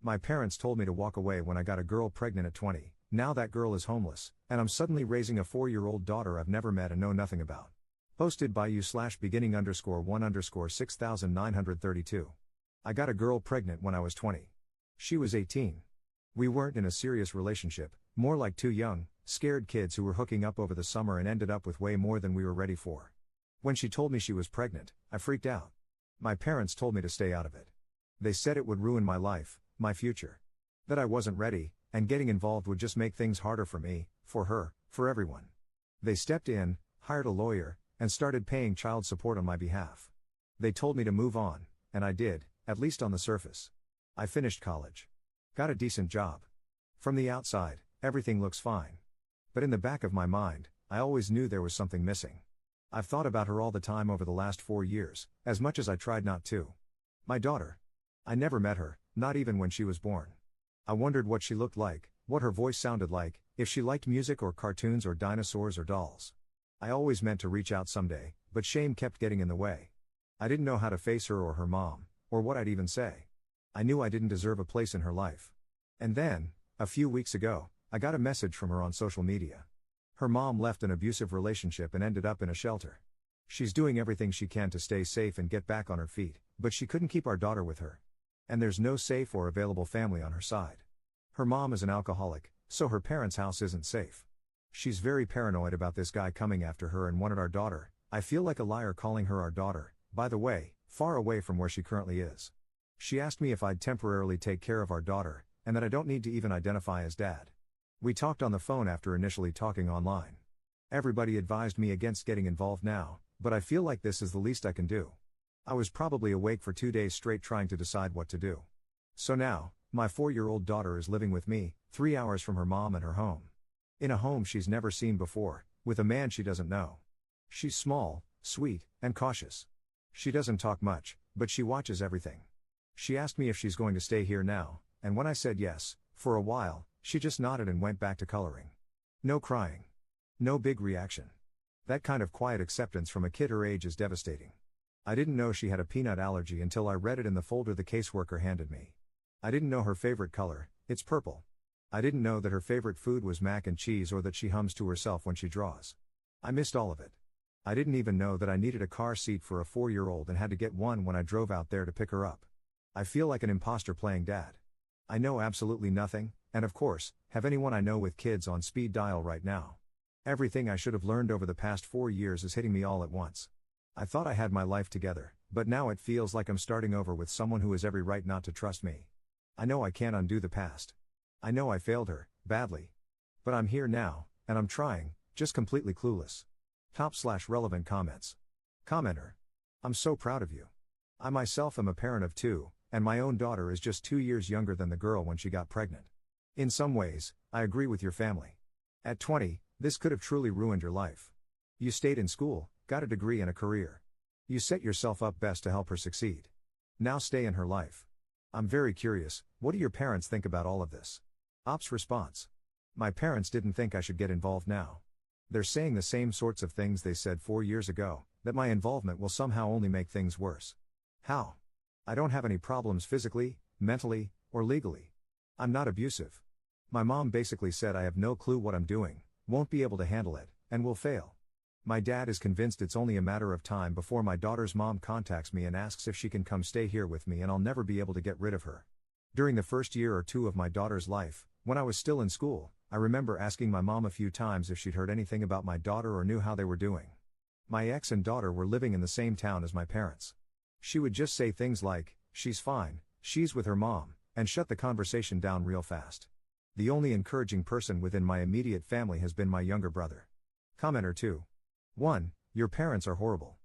My parents told me to walk away when I got a girl pregnant at 20, now that girl is homeless, and I'm suddenly raising a 4-year-old daughter I've never met and know nothing about. Posted by you/beginning_1_6932. I got a girl pregnant when I was 20. She was 18. We weren't in a serious relationship, more like two young, scared kids who were hooking up over the summer and ended up with way more than we were ready for. When she told me she was pregnant, I freaked out. My parents told me to stay out of it. They said it would ruin my life, my future. That I wasn't ready, and getting involved would just make things harder for me, for her, for everyone. They stepped in, hired a lawyer, and started paying child support on my behalf. They told me to move on, and I did, at least on the surface. I finished college. Got a decent job. From the outside, everything looks fine. But in the back of my mind, I always knew there was something missing. I've thought about her all the time over the last 4 years, as much as I tried not to. My daughter. I never met her, not even when she was born. I wondered what she looked like, what her voice sounded like, if she liked music or cartoons or dinosaurs or dolls. I always meant to reach out someday, but shame kept getting in the way. I didn't know how to face her or her mom, or what I'd even say. I knew I didn't deserve a place in her life. And then, a few weeks ago, I got a message from her on social media. Her mom left an abusive relationship and ended up in a shelter. She's doing everything she can to stay safe and get back on her feet, but she couldn't keep our daughter with her. And there's no safe or available family on her side. Her mom is an alcoholic, so her parents' house isn't safe. She's very paranoid about this guy coming after her and wanted our daughter. I feel like a liar calling her our daughter, by the way, far away from where she currently is. She asked me if I'd temporarily take care of our daughter, and that I don't need to even identify as dad. We talked on the phone after initially talking online. Everybody advised me against getting involved now, but I feel like this is the least I can do. I was probably awake for 2 days straight trying to decide what to do. So now, my 4-year-old daughter is living with me, 3 hours from her mom and her home. In a home she's never seen before, with a man she doesn't know. She's small, sweet, and cautious. She doesn't talk much, but she watches everything. She asked me if she's going to stay here now, and when I said yes, for a while, she just nodded and went back to coloring. No crying. No big reaction. That kind of quiet acceptance from a kid her age is devastating. I didn't know she had a peanut allergy until I read it in the folder the caseworker handed me. I didn't know her favorite color, it's purple. I didn't know that her favorite food was mac and cheese or that she hums to herself when she draws. I missed all of it. I didn't even know that I needed a car seat for a 4-year-old and had to get one when I drove out there to pick her up. I feel like an imposter playing dad. I know absolutely nothing, and of course, have anyone I know with kids on speed dial right now. Everything I should have learned over the past 4 years is hitting me all at once. I thought I had my life together, but now it feels like I'm starting over with someone who has every right not to trust me. I know I can't undo the past. I know I failed her, badly. But I'm here now, and I'm trying, just completely clueless. Top/relevant comments. Commenter. I'm so proud of you. I myself am a parent of 2, and my own daughter is just 2 years younger than the girl when she got pregnant. In some ways, I agree with your family. At 20, this could have truly ruined your life. You stayed in school, got a degree and a career. You set yourself up best to help her succeed. Now stay in her life. I'm very curious, what do your parents think about all of this? Op's response. My parents didn't think I should get involved now. They're saying the same sorts of things they said 4 years ago, that my involvement will somehow only make things worse. How? I don't have any problems physically, mentally, or legally. I'm not abusive. My mom basically said I have no clue what I'm doing, won't be able to handle it, and will fail. My dad is convinced it's only a matter of time before my daughter's mom contacts me and asks if she can come stay here with me and I'll never be able to get rid of her. During the first year or 2 of my daughter's life, when I was still in school, I remember asking my mom a few times if she'd heard anything about my daughter or knew how they were doing. My ex and daughter were living in the same town as my parents. She would just say things like, "She's fine, she's with her mom," and shut the conversation down real fast. The only encouraging person within my immediate family has been my younger brother. Commenter 2. 1. Your parents are horrible.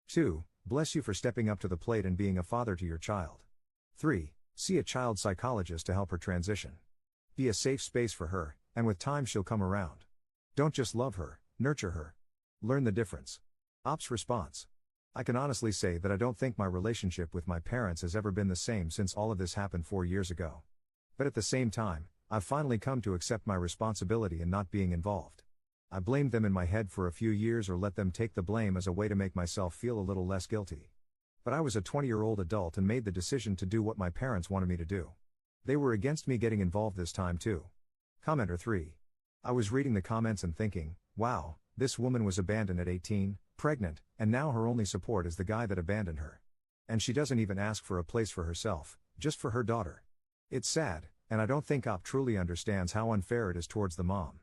2. Bless you for stepping up to the plate and being a father to your child. 3. See a child psychologist to help her transition. Be a safe space for her, and with time she'll come around. Don't just love her, nurture her. Learn the difference. Op's response. I can honestly say that I don't think my relationship with my parents has ever been the same since all of this happened 4 years ago. But at the same time, I've finally come to accept my responsibility in not being involved. I blamed them in my head for a few years or let them take the blame as a way to make myself feel a little less guilty. But I was a 20-year-old adult and made the decision to do what my parents wanted me to do. They were against me getting involved this time too. Commenter 3. I was reading the comments and thinking, wow, this woman was abandoned at 18, pregnant, and now her only support is the guy that abandoned her. And she doesn't even ask for a place for herself, just for her daughter. It's sad, and I don't think Op truly understands how unfair it is towards the mom.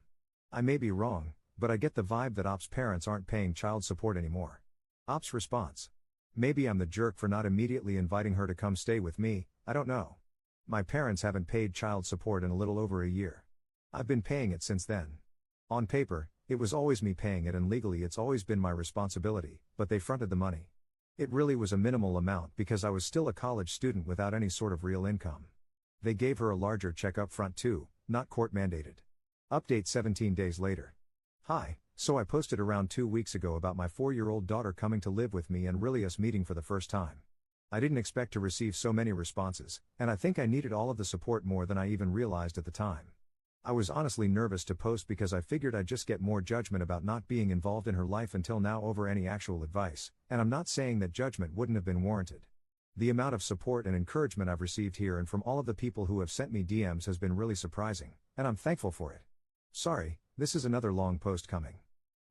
I may be wrong, but I get the vibe that Op's parents aren't paying child support anymore. Op's response. Maybe I'm the jerk for not immediately inviting her to come stay with me, I don't know. My parents haven't paid child support in a little over a year. I've been paying it since then. On paper, it was always me paying it and legally it's always been my responsibility, but they fronted the money. It really was a minimal amount because I was still a college student without any sort of real income. They gave her a larger check up front too, not court mandated. Update 17 days later. Hi, so I posted around 2 weeks ago about my 4-year-old daughter coming to live with me and really us meeting for the first time. I didn't expect to receive so many responses, and I think I needed all of the support more than I even realized at the time. I was honestly nervous to post because I figured I'd just get more judgment about not being involved in her life until now over any actual advice, and I'm not saying that judgment wouldn't have been warranted. The amount of support and encouragement I've received here and from all of the people who have sent me DMs has been really surprising, and I'm thankful for it. Sorry, this is another long post coming.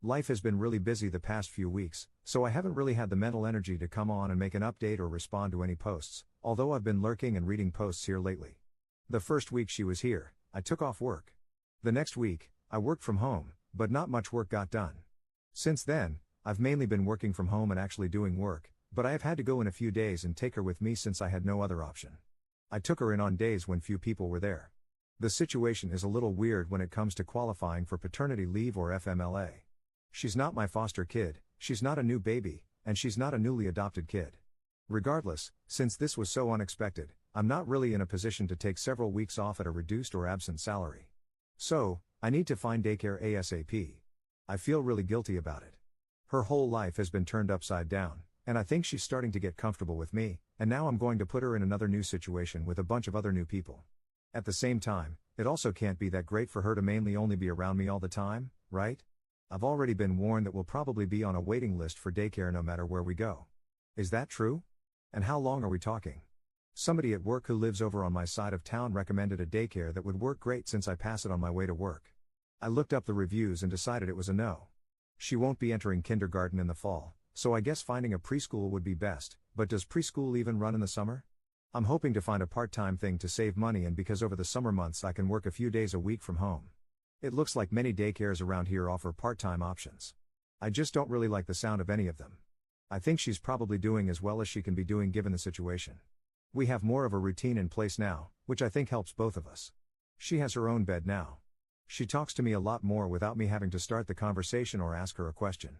Life has been really busy the past few weeks, so I haven't really had the mental energy to come on and make an update or respond to any posts, although I've been lurking and reading posts here lately. The first week she was here, I took off work. The next week, I worked from home, but not much work got done. Since then, I've mainly been working from home and actually doing work, but I have had to go in a few days and take her with me since I had no other option. I took her in on days when few people were there. The situation is a little weird when it comes to qualifying for paternity leave or FMLA. She's not my foster kid, she's not a new baby, and she's not a newly adopted kid. Regardless, since this was so unexpected, I'm not really in a position to take several weeks off at a reduced or absent salary. So, I need to find daycare ASAP. I feel really guilty about it. Her whole life has been turned upside down, and I think she's starting to get comfortable with me, and now I'm going to put her in another new situation with a bunch of other new people. At the same time, it also can't be that great for her to mainly only be around me all the time, right? I've already been warned that we'll probably be on a waiting list for daycare no matter where we go. Is that true? And how long are we talking? Somebody at work who lives over on my side of town recommended a daycare that would work great since I pass it on my way to work. I looked up the reviews and decided it was a no. She won't be entering kindergarten in the fall, so I guess finding a preschool would be best, but does preschool even run in the summer? I'm hoping to find a part-time thing to save money and because over the summer months I can work a few days a week from home. It looks like many daycares around here offer part-time options. I just don't really like the sound of any of them. I think she's probably doing as well as she can be doing given the situation. We have more of a routine in place now, which I think helps both of us. She has her own bed now. She talks to me a lot more without me having to start the conversation or ask her a question.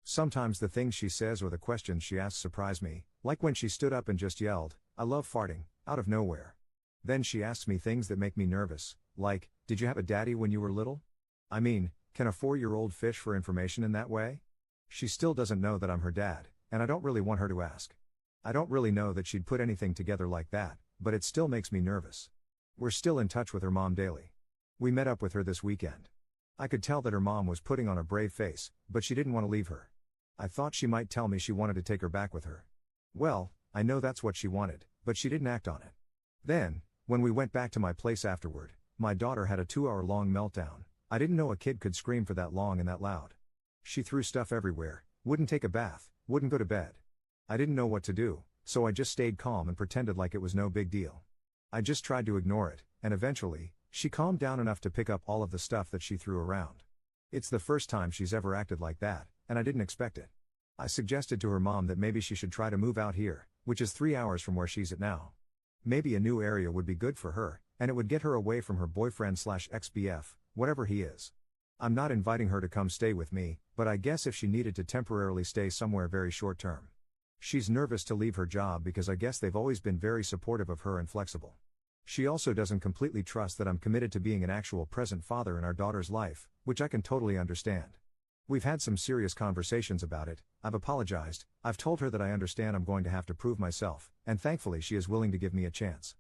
Sometimes the things she says or the questions she asks surprise me, like when she stood up and just yelled, "I love farting," out of nowhere. Then she asks me things that make me nervous, like, "Did you have a daddy when you were little?" I mean, can a 4-year-old fish for information in that way? She still doesn't know that I'm her dad, and I don't really want her to ask. I don't really know that she'd put anything together like that, but it still makes me nervous. We're still in touch with her mom daily. We met up with her this weekend. I could tell that her mom was putting on a brave face, but she didn't want to leave her. I thought she might tell me she wanted to take her back with her. Well, I know that's what she wanted, but she didn't act on it. Then, when we went back to my place afterward, my daughter had a 2-hour-long meltdown. I didn't know a kid could scream for that long and that loud. She threw stuff everywhere, wouldn't take a bath, wouldn't go to bed. I didn't know what to do, so I just stayed calm and pretended like it was no big deal. I just tried to ignore it, and eventually, she calmed down enough to pick up all of the stuff that she threw around. It's the first time she's ever acted like that, and I didn't expect it. I suggested to her mom that maybe she should try to move out here, which is 3 hours from where she's at now. Maybe a new area would be good for her, and it would get her away from her boyfriend/ex-BF, whatever he is. I'm not inviting her to come stay with me, but I guess if she needed to temporarily stay somewhere very short term. She's nervous to leave her job because I guess they've always been very supportive of her and flexible. She also doesn't completely trust that I'm committed to being an actual present father in our daughter's life, which I can totally understand. We've had some serious conversations about it. I've apologized, I've told her that I understand I'm going to have to prove myself, and thankfully she is willing to give me a chance.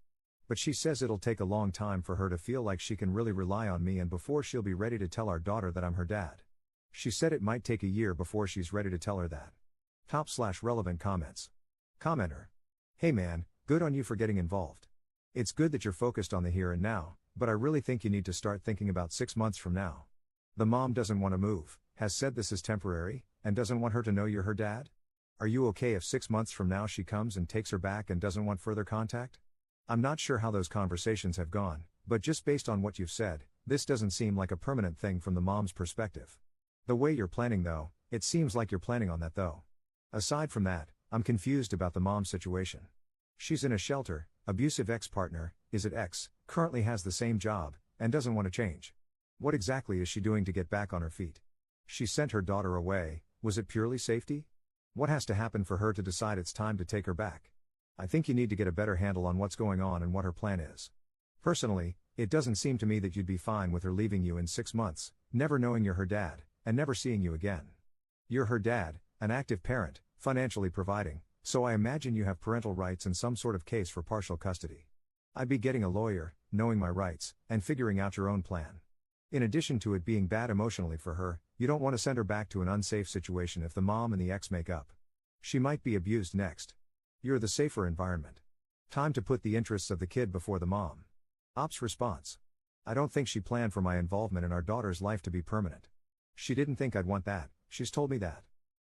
But she says it'll take a long time for her to feel like she can really rely on me and before she'll be ready to tell our daughter that I'm her dad. She said it might take a year before she's ready to tell her that. Top/relevant comments. Commenter. Hey man, good on you for getting involved. It's good that you're focused on the here and now, but I really think you need to start thinking about 6 months from now. The mom doesn't want to move, has said this is temporary, and doesn't want her to know you're her dad? Are you okay if 6 months from now she comes and takes her back and doesn't want further contact? I'm not sure how those conversations have gone, but just based on what you've said, this doesn't seem like a permanent thing from the mom's perspective. The way you're planning though, it seems like you're planning on that though. Aside from that, I'm confused about the mom's situation. She's in a shelter, abusive ex-partner, is it ex, currently has the same job, and doesn't want to change. What exactly is she doing to get back on her feet? She sent her daughter away, was it purely safety? What has to happen for her to decide it's time to take her back? I think you need to get a better handle on what's going on and what her plan is. Personally, it doesn't seem to me that you'd be fine with her leaving you in 6 months, never knowing you're her dad, and never seeing you again. You're her dad, an active parent, financially providing, so I imagine you have parental rights and some sort of case for partial custody. I'd be getting a lawyer, knowing my rights, and figuring out your own plan. In addition to it being bad emotionally for her, you don't want to send her back to an unsafe situation if the mom and the ex make up. She might be abused next. You're the safer environment. Time to put the interests of the kid before the mom. Ops response. I don't think she planned for my involvement in our daughter's life to be permanent. She didn't think I'd want that, she's told me that.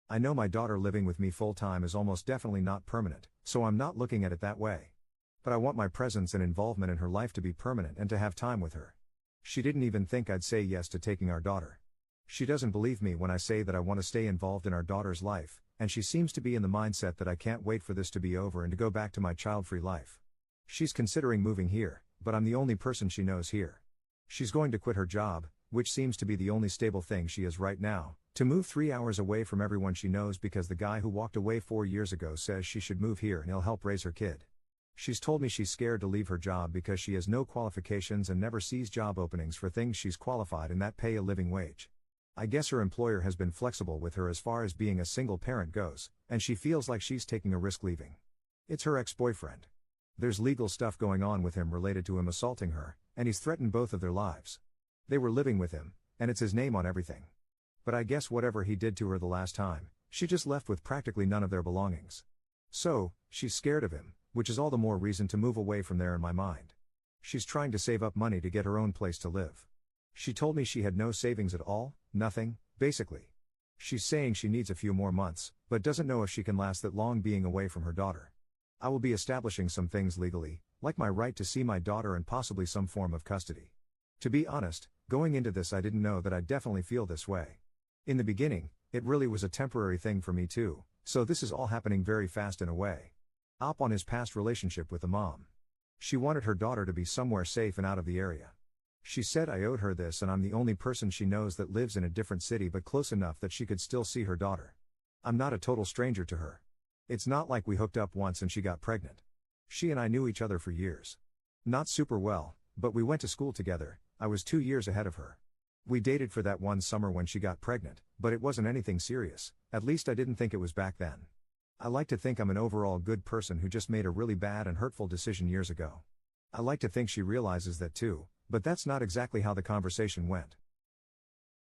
I know my daughter living with me full-time is almost definitely not permanent, so I'm not looking at it that way. But I want my presence and involvement in her life to be permanent and to have time with her. She didn't even think I'd say yes to taking our daughter. She doesn't believe me when I say that I want to stay involved in our daughter's life, and she seems to be in the mindset that I can't wait for this to be over and to go back to my child-free life. She's considering moving here, but I'm the only person she knows here. She's going to quit her job, which seems to be the only stable thing she is right now, to move 3 hours away from everyone she knows because the guy who walked away 4 years ago says she should move here and he'll help raise her kid. She's told me she's scared to leave her job because she has no qualifications and never sees job openings for things she's qualified in that pay a living wage. I guess her employer has been flexible with her as far as being a single parent goes, and she feels like she's taking a risk leaving. It's her ex-boyfriend. There's legal stuff going on with him related to him assaulting her, and he's threatened both of their lives. They were living with him, and it's his name on everything. But I guess whatever he did to her the last time, she just left with practically none of their belongings. So, she's scared of him, which is all the more reason to move away from there in my mind. She's trying to save up money to get her own place to live. She told me she had no savings at all, nothing, basically. She's saying she needs a few more months, but doesn't know if she can last that long being away from her daughter. I will be establishing some things legally, like my right to see my daughter and possibly some form of custody. To be honest, going into this I didn't know that I'd definitely feel this way. In the beginning, it really was a temporary thing for me too, so this is all happening very fast in a way. Op on his past relationship with the mom. She wanted her daughter to be somewhere safe and out of the area. She said I owed her this and I'm the only person she knows that lives in a different city but close enough that she could still see her daughter. I'm not a total stranger to her. It's not like we hooked up once and she got pregnant. She and I knew each other for years. Not super well, but we went to school together. I was 2 years ahead of her. We dated for that one summer when she got pregnant, but it wasn't anything serious, at least I didn't think it was back then. I like to think I'm an overall good person who just made a really bad and hurtful decision years ago. I like to think she realizes that too, but that's not exactly how the conversation went.